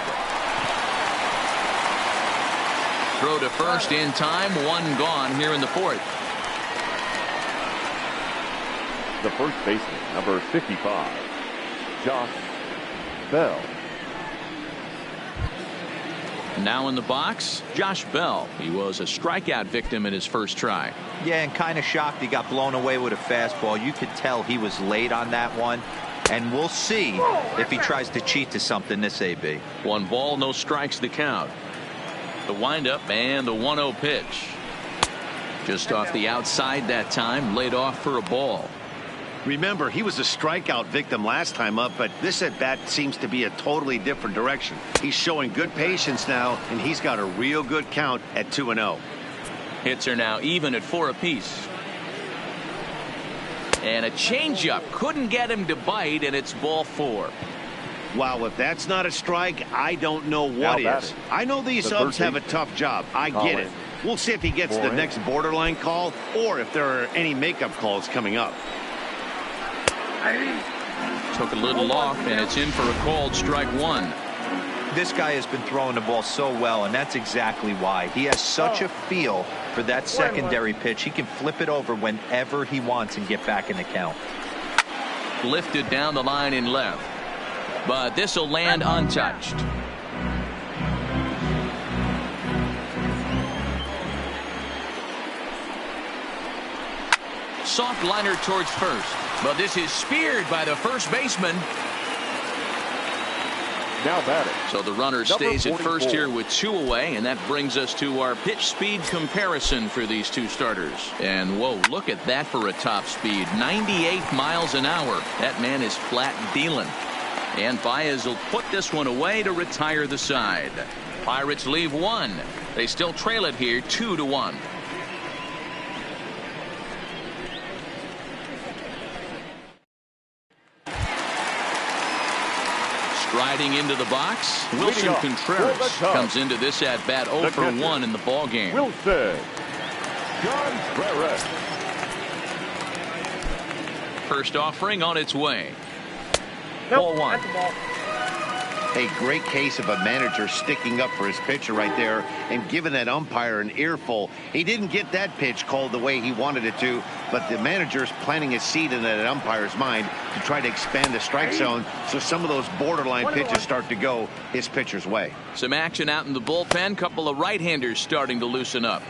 Speaker 2: Throw to first in time. 1 gone here in the 4th.
Speaker 4: The first baseman, number 55, Josh Bell.
Speaker 2: Now in the box, Josh Bell. He was a strikeout victim in his first try.
Speaker 5: Yeah, and kind of shocked he got blown away with a fastball. You could tell he was late on that one. And we'll see if he tries to cheat to something this AB.
Speaker 2: 1 ball, no strikes to count. The windup and the 1-0 pitch. Just off the outside that time, laid off for a ball.
Speaker 3: Remember, he was a strikeout victim last time up, but this at-bat seems to be a totally different direction. He's showing good patience now, and he's got a real good count at 2-0.
Speaker 2: Hits are now even at 4 apiece. And a changeup couldn't get him to bite, and it's ball 4.
Speaker 3: Wow, if that's not a strike, I don't know what is. I know these subs have a tough job. I get it. We'll see if he gets the next borderline call or if there are any makeup calls coming up.
Speaker 2: Took a little off, and it's in for a called strike 1.
Speaker 5: This guy has been throwing the ball so well, and that's exactly why. He has such a feel for that secondary pitch. He can flip it over whenever he wants and get back in the count.
Speaker 2: Lifted down the line in left. But this will land untouched. soft liner towards first. But this is speared by the first baseman.
Speaker 4: Now batting.
Speaker 2: So the runner stays at first here with 2 away, and that brings us to our pitch speed comparison for these two starters. And whoa, look at that for a top speed. 98 miles an hour. That man is flat dealing. And Baez will put this one away to retire the side. Pirates leave 1. They still trail it here 2-1. Striding into the box, Wilson Contreras comes into this at bat 0 for 1 in the ball game.
Speaker 4: Wilson Contreras.
Speaker 2: First offering on its way. Ball 1.
Speaker 3: A great case of a manager sticking up for his pitcher right there and giving that umpire an earful. He didn't get that pitch called the way he wanted it to, but the manager's planting a seed in that umpire's mind to try to expand the strike zone so some of those borderline pitches start to go his pitcher's way.
Speaker 2: Some action out in the bullpen. Couple of right-handers starting to loosen up.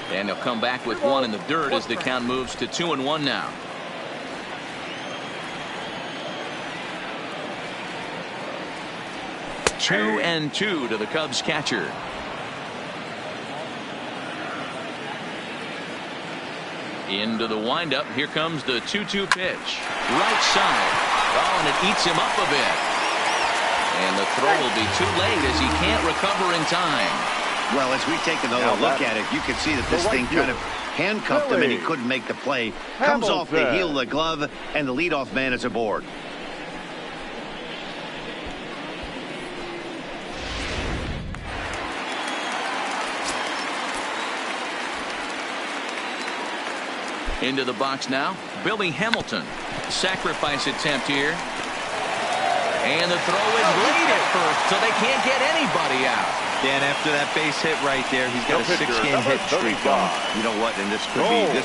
Speaker 2: And he'll come back with 1 in the dirt as the count moves to 2-1 now. 2-2 to the Cubs catcher. Into the windup. Here comes the 2-2 pitch. Right side. Oh, and it eats him up a bit. And the throw will be too late as he can't recover in time.
Speaker 3: Well, as we take another look at it, you can see that this thing kind of handcuffed him and he couldn't make the play. Comes off the heel of the glove, and the leadoff man is aboard.
Speaker 2: Into the box now, Billy Hamilton. Sacrifice attempt here. And the throw is late at first, so they can't get anybody out.
Speaker 5: Dan, after that base hit right there, he's got a 6-game hit streak going.
Speaker 3: You know what? And this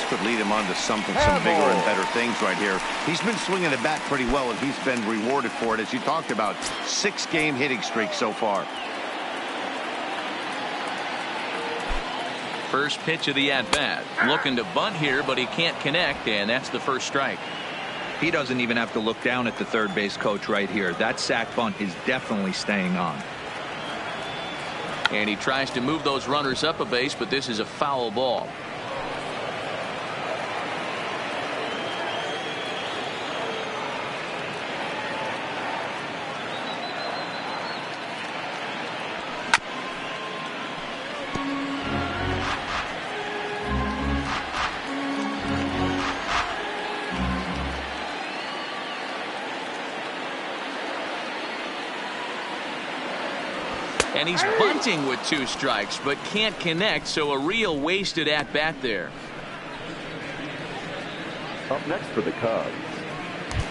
Speaker 3: could lead him on to some bigger and better things right here. He's been swinging the bat pretty well, and he's been rewarded for it, as you talked about. 6-game hitting streak so far.
Speaker 2: First pitch of the at-bat. Looking to bunt here, but he can't connect, and that's the first strike.
Speaker 5: He doesn't even have to look down at the third base coach right here. That sac bunt is definitely staying on.
Speaker 2: And he tries to move those runners up a base, but this is a foul ball. And he's bunting with 2 strikes, but can't connect, so a real wasted at-bat there.
Speaker 4: Up next for the Cubs,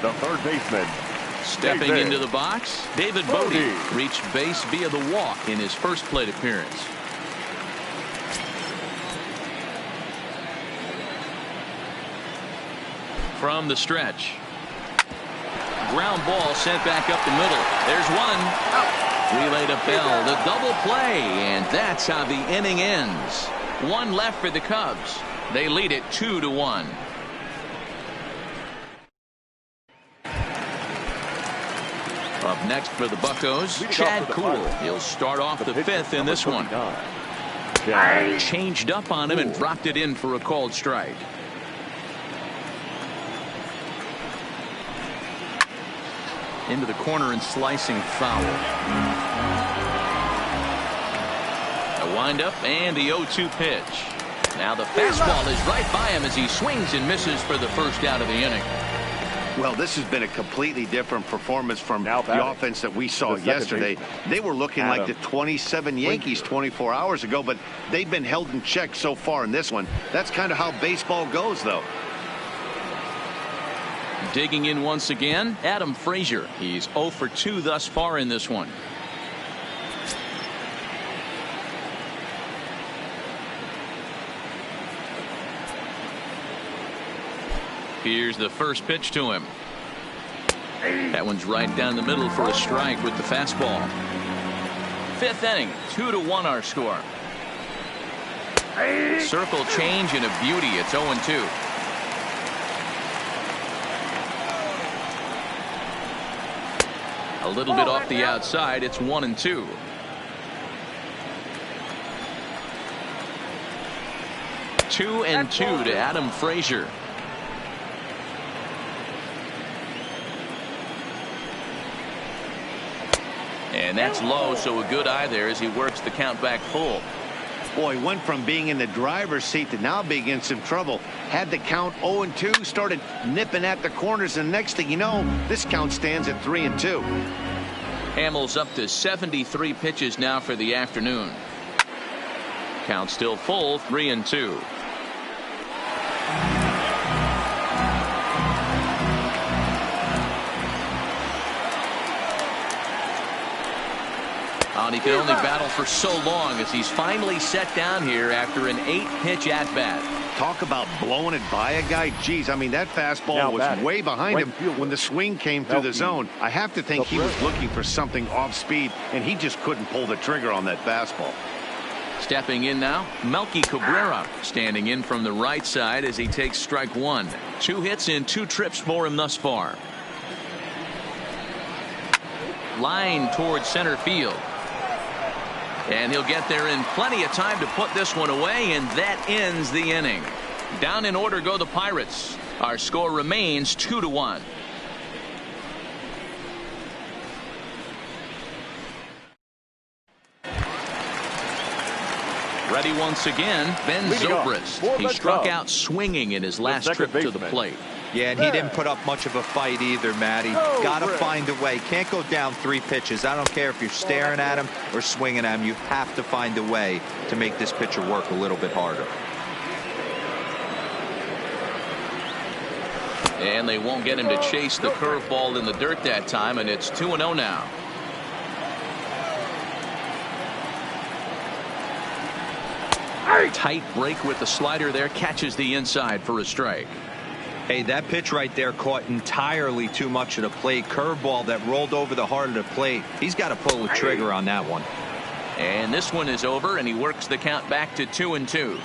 Speaker 4: the third baseman.
Speaker 2: Stepping into the box, David Bodie reached base via the walk in his first plate appearance. From the stretch. Ground ball sent back up the middle. There's one. Relay to Bell, the double play, and that's how the inning ends. 1 left for the Cubs. They lead it 2-1. Up next for the Buccos, Chad Kuhl. He'll start off the 5th in this one. Changed up on him and dropped it in for a called strike. Into the corner and slicing foul. A windup and the 0-2 pitch. Now the fastball is right by him as he swings and misses for the first out of the inning.
Speaker 3: Well, this has been a completely different performance from the offense that we saw yesterday. They were looking like the 27 Yankees 24 hours ago, but they've been held in check so far in this one. That's kind of how baseball goes, though.
Speaker 2: Digging in once again, Adam Frazier. He's 0 for 2 thus far in this one. Here's the first pitch to him. That one's right down the middle for a strike with the fastball. 5th inning, 2-1 our score. Circle change and a beauty. It's 0-2. A little bit off the outside. It's 1-2. Two and two to Adam Frazier. And that's low, so a good eye there as he works the count back full.
Speaker 3: Boy, went from being in the driver's seat to now being in some trouble. Had the count 0-2, started nipping at the corners, and next thing you know, this count stands at 3-2.
Speaker 2: Hamels up to 73 pitches now for the afternoon. Count still full, 3-2. And he could only battle for so long as he's finally set down here after an 8-pitch at-bat.
Speaker 3: Talk about blowing it by a guy. Geez, I mean, that fastball was way behind him when the swing came through the zone. I have to think he was looking for something off speed, and he just couldn't pull the trigger on that fastball.
Speaker 2: Stepping in now, Melky Cabrera standing in from the right side as he takes strike one. 2 hits in 2 trips for him thus far. Line towards center field. And he'll get there in plenty of time to put this one away, and that ends the inning. Down in order go the Pirates. Our score remains 2-1. Ready once again, Ben Zobrist. He struck out swinging in his last trip to the plate.
Speaker 5: Yeah, and he didn't put up much of a fight either, Matty. Got to find a way. Can't go down 3 pitches. I don't care if you're staring at him or swinging at him. You have to find a way to make this pitcher work a little bit harder.
Speaker 2: And they won't get him to chase the curveball in the dirt that time, and it's 2-0 now. Tight break with the slider there, catches the inside for a strike.
Speaker 5: Hey, that pitch right there caught entirely too much of the plate. Curveball that rolled over the heart of the plate. He's got to pull the trigger on that one.
Speaker 2: And this one is over, and he works the count back to 2-2.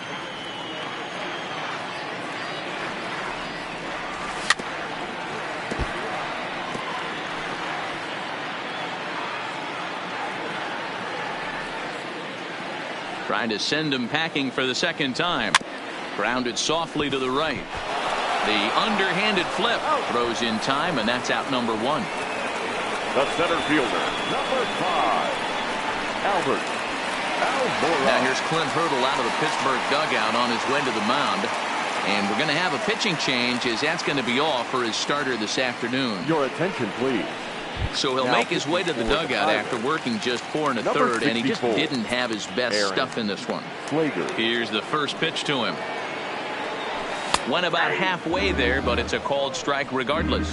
Speaker 2: Trying to send him packing for the second time. Grounded softly to the right. The underhanded flip throws in time, and that's out number 1.
Speaker 4: The center fielder, number 5, Albert.
Speaker 2: Now here's Clint Hurdle out of the Pittsburgh dugout on his way to the mound. And we're going to have a pitching change, as that's going to be all for his starter this afternoon.
Speaker 4: Your attention, please.
Speaker 2: So he'll make his way to the dugout after working just 4 1/3, and he just didn't have his best stuff in this one. Here's the first pitch to him. Went about halfway there, but it's a called strike regardless.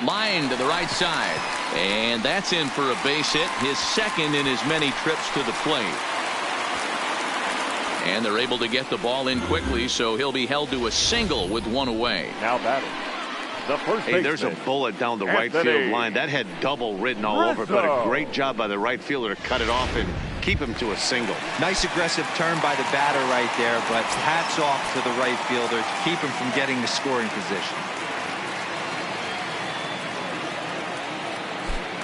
Speaker 2: Line to the right side, and that's in for a base hit, his second in as many trips to the plate. And they're able to get the ball in quickly, so he'll be held to a single with 1 away.
Speaker 4: Now batting, the first
Speaker 3: Hey, there's a bullet down the right field line. That had double written all over it, but a great job by the right fielder to cut it off and keep him to a single.
Speaker 5: Nice aggressive turn by the batter right there, but hats off to the right fielder to keep him from getting the scoring position.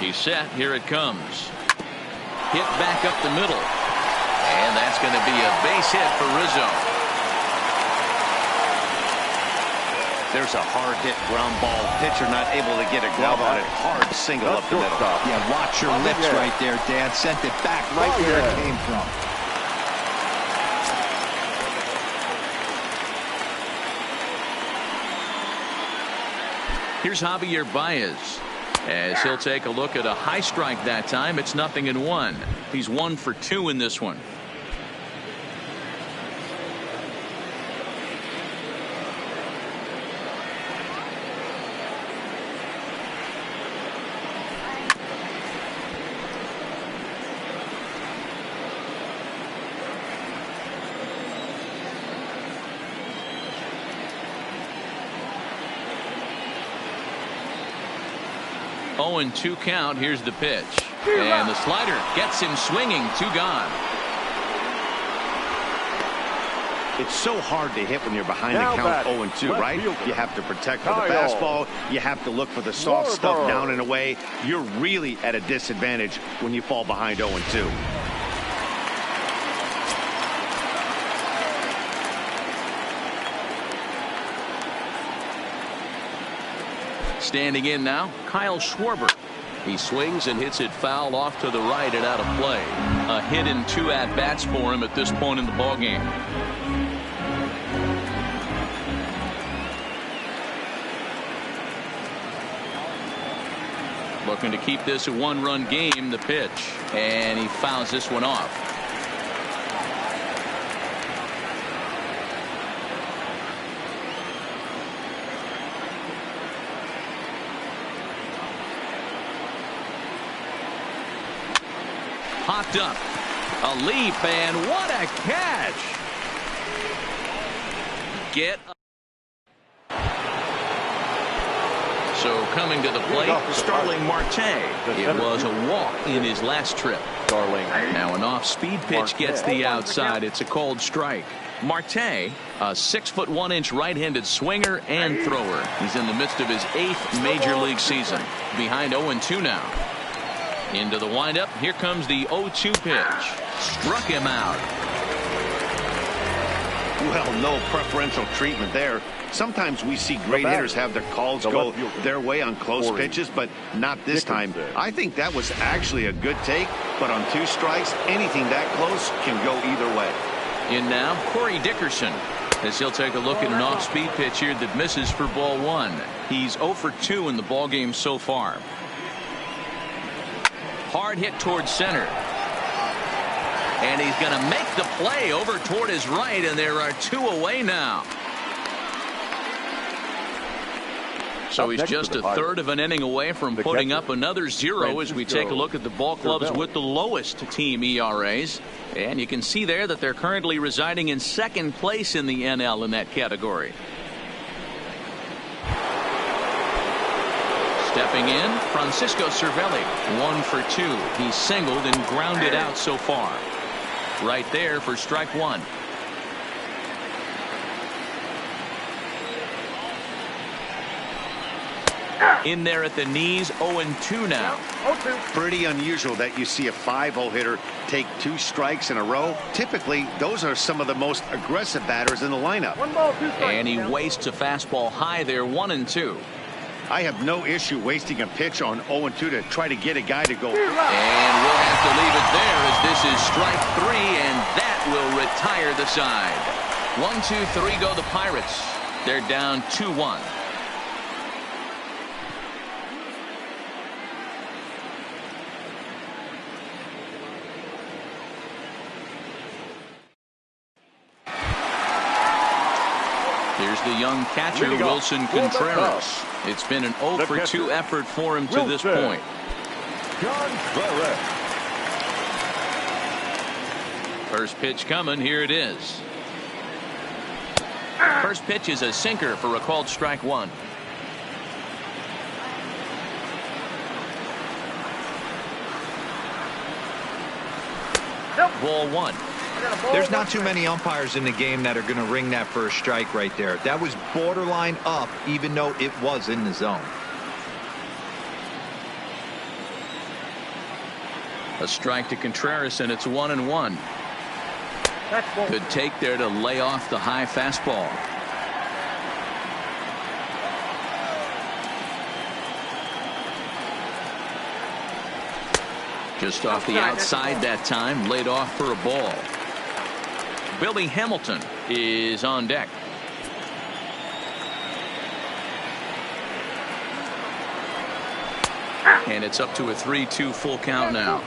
Speaker 2: He's set. Here it comes. Hit back up the middle. And that's going to be a base hit for Rizzo.
Speaker 3: There's a hard hit ground ball. Pitcher not able to get a glove on it. Hard single up the middle.
Speaker 5: Yeah, watch your lips right there, Dan. Sent it back right where it came from.
Speaker 2: Here's Javier Baez. As he'll take a look at a high strike that time. It's 0-1. He's 1 for 2 in this one. 0-2 count. Here's the pitch. And the slider gets him swinging. 2 gone.
Speaker 3: It's so hard to hit when you're behind the count 0-2, right? You have to protect for the fastball. You have to look for the soft stuff down and away. You're really at a disadvantage when you fall behind 0-2.
Speaker 2: Standing in now, Kyle Schwarber. He swings and hits it foul off to the right and out of play. A hit in 2 at-bats for him at this point in the ballgame. Looking to keep this a 1-run game. The pitch, and he fouls this one off. Popped up. A leap, and what a catch. Get up. So coming to the plate, Starling Marte. It was a walk in his last trip. Now an off-speed pitch gets the outside. It's a cold strike. Marte, a 6'1" right-handed swinger and thrower. He's in the midst of his 8th major league season. Behind 0-2 now. Into the windup. Here comes the 0-2 pitch. Struck him out.
Speaker 3: Well, no preferential treatment there. Sometimes we see great hitters have their calls go their way on close pitches, but not this time. I think that was actually a good take, but on 2 strikes, anything that close can go either way.
Speaker 2: In now, Corey Dickerson, as he'll take a look at an off-speed pitch here that misses for ball 1. He's 0 for 2 in the ballgame so far. Hard hit towards center. And he's going to make the play over toward his right, and there are 2 away now. So he's just a third of an inning away from putting up another 0 as we take a look at the ball clubs with the lowest team ERAs. And you can see there that they're currently residing in 2nd place in the NL in that category. Stepping in, Francisco Cervelli, 1 for 2. He's singled and grounded out so far. Right there for strike 1. In there at the knees, 0-2 now.
Speaker 3: Pretty unusual that you see a 5-0 hitter take 2 strikes in a row. Typically, those are some of the most aggressive batters in the lineup.
Speaker 2: And he wastes a fastball high there, 1-2.
Speaker 3: I have no issue wasting a pitch on 0-2 to try to get a guy to go.
Speaker 2: And we'll have to leave it there as this is strike 3, and that will retire the side. 1-2-3 go the Pirates. They're down 2-1. Here's the young catcher, Wilson Contreras. It's been an 0 for 2 effort for him to this point. First pitch coming. Here it is. First pitch is a sinker for a called strike 1. Ball 1.
Speaker 5: There's not too many umpires in the game that are going to ring that for a strike right there. That was borderline up, even though it was in the zone.
Speaker 2: A strike to Contreras, and it's 1-1. Good take there to lay off the high fastball. Just off the outside that time, laid off for a ball. Billy Hamilton is on deck. And it's up to a 3-2 full count now.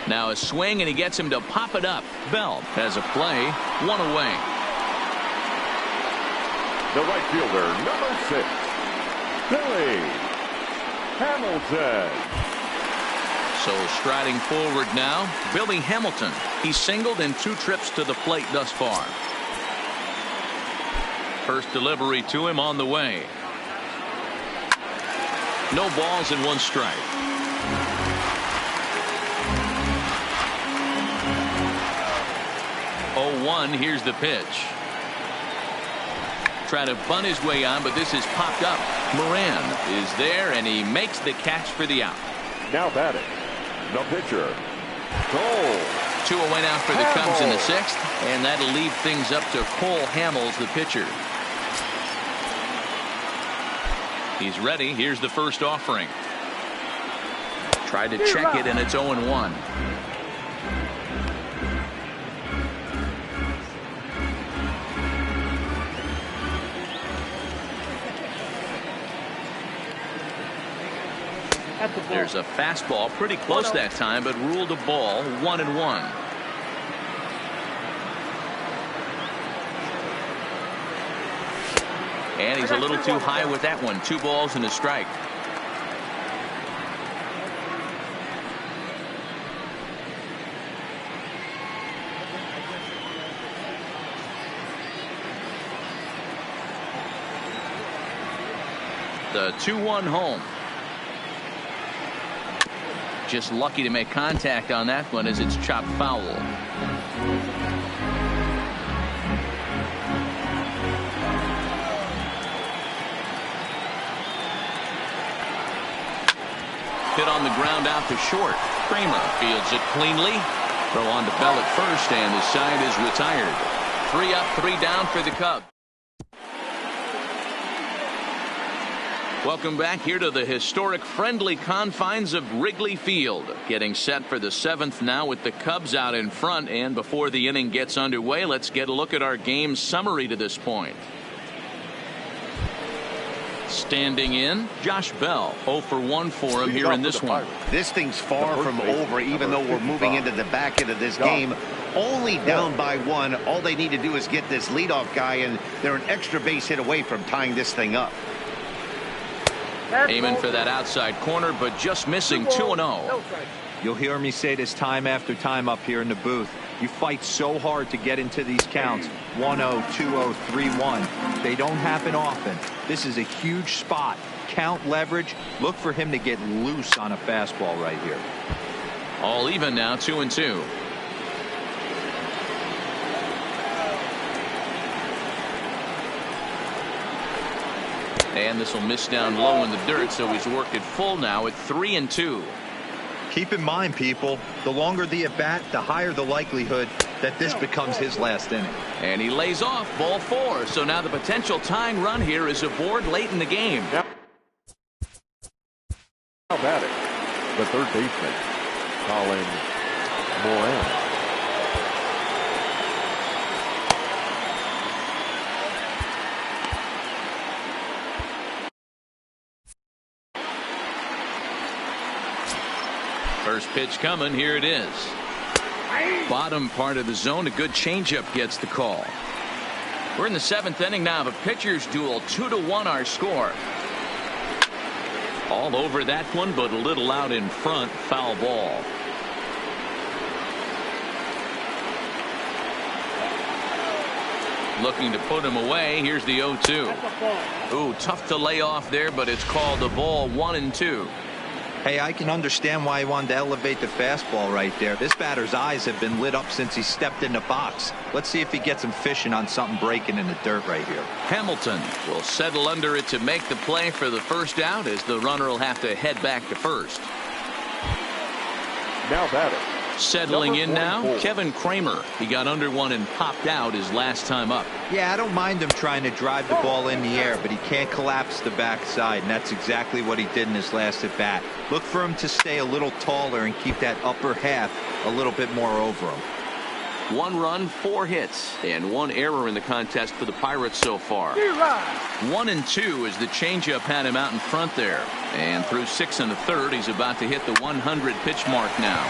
Speaker 2: Now a swing, and he gets him to pop it up. Bell has a play, 1 away.
Speaker 4: The right fielder, number 6, Billy Hamilton.
Speaker 2: So striding forward now, Billy Hamilton. He's singled in 2 trips to the plate thus far. First delivery to him on the way. No balls and 1 strike. 0-1. Here's the pitch. Trying to bunt his way on, but this has popped up. Moran is there, and he makes the catch for the out.
Speaker 4: Now batting, the pitcher, Cole.
Speaker 2: 2 away now for the Cubs in the 6th, and that'll leave things up to Cole Hamels, the pitcher. He's ready. Here's the first offering. Tried to check it, and it's 0-1. There's a fastball pretty close that time, but ruled a ball. 1-1. And he's a little too high with that one. 2 balls and a strike. The 2-1 home. Just lucky to make contact on that one as it's chopped foul. Hit on the ground out to short. Kramer fields it cleanly. Throw on to Bell at first, and the side is retired. 3 up, 3 down for the Cubs. Welcome back here to the historic friendly confines of Wrigley Field. Getting set for the 7th now with the Cubs out in front. And before the inning gets underway, let's get a look at our game summary to this point. Standing in, Josh Bell. 0 for 1 for him here in this one.
Speaker 3: This thing's far from over, even though we're moving into the back end of this game. Only down by 1. All they need to do is get this leadoff guy, and they're an extra base hit away from tying this thing up.
Speaker 2: Aiming for that outside corner, but just missing. 2-0.
Speaker 5: You'll hear me say this time after time up here in the booth. You fight so hard to get into these counts. 1-0, 2-0, 3-1. They don't happen often. This is a huge spot. Count leverage. Look for him to get loose on a fastball right here.
Speaker 2: All even now, 2-2. And this will miss down low in the dirt, so he's worked it full now at 3-2.
Speaker 5: Keep in mind, people, the longer the at bat, the higher the likelihood that this becomes his last inning.
Speaker 2: And he lays off ball 4. So now the potential tying run here is aboard late in the game.
Speaker 4: Now batting, the third baseman, Colin Moran.
Speaker 2: First pitch coming. Here it is. Bottom part of the zone. A good changeup gets the call. We're in the 7th inning now of a pitcher's duel. 2-1 our score. All over that one, but a little out in front. Foul ball. Looking to put him away. Here's the 0-2. Ooh, tough to lay off there, but it's called a ball. 1-2.
Speaker 5: Hey, I can understand why he wanted to elevate the fastball right there. This batter's eyes have been lit up since he stepped in the box. Let's see if he gets him fishing on something breaking in the dirt right here.
Speaker 2: Hamilton will settle under it to make the play for the first out, as the runner will have to head back to first.
Speaker 4: Now batting.
Speaker 2: Settling in now, Kevin Kramer. He got under one and popped out his last time up.
Speaker 5: Yeah, I don't mind him trying to drive the ball in the air, but he can't collapse the backside, and that's exactly what he did in his last at bat. Look for him to stay a little taller and keep that upper half a little bit more over him.
Speaker 2: 1 run, 4 hits, and 1 error in the contest for the Pirates so far. 1-2 as the changeup had him out in front there. And through 6 1/3, he's about to hit the 100 pitch mark now.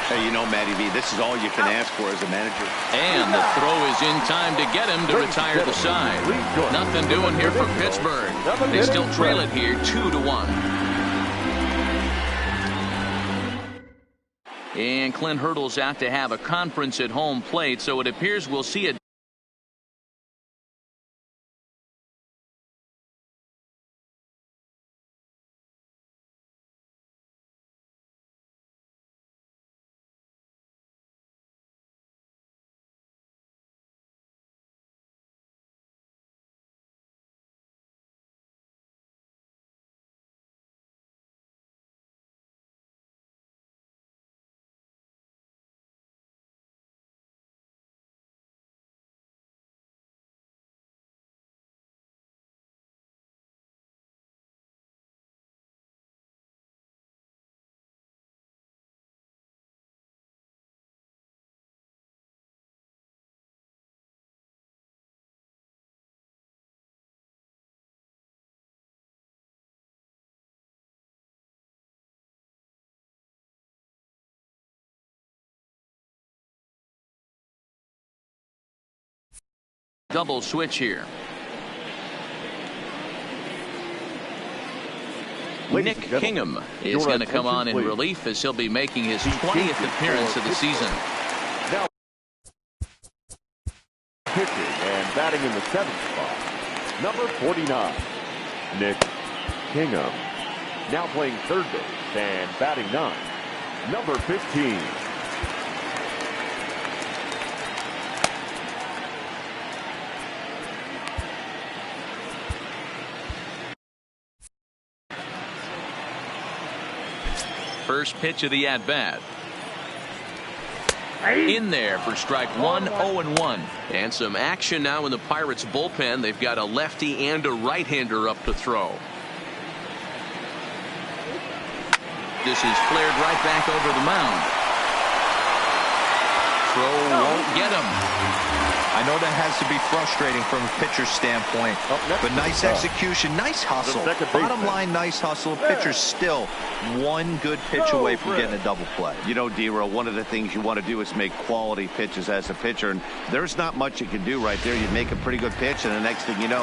Speaker 3: Hey, you know, Matty V, this is all you can ask for as a manager.
Speaker 2: And the throw is in time to get him to retire the side. Nothing doing here for Pittsburgh. They still trail it here 2-1. And Clint Hurdle's out to have a conference at home plate, so it appears we'll see a double switch here. Nick Kingham is going to come on in relief as he'll be making his 20th appearance of the season.
Speaker 4: Now pitching and batting in the 7th spot, number 49, Nick Kingham. Now playing third base and batting 9, number 15.
Speaker 2: First pitch of the at-bat. In there for strike one, 0-1. And some action now in the Pirates bullpen. They've got a lefty and a right-hander up to throw. This is flared right back over the mound. Throw won't get him.
Speaker 5: I know that has to be frustrating from a pitcher's standpoint, but nice execution, nice hustle. Bottom line, nice hustle. Pitcher's still one good pitch away from getting a double play.
Speaker 3: You know, D-Row, one of the things you want to do is make quality pitches as a pitcher, and there's not much you can do right there. You make a pretty good pitch, and the next thing you know,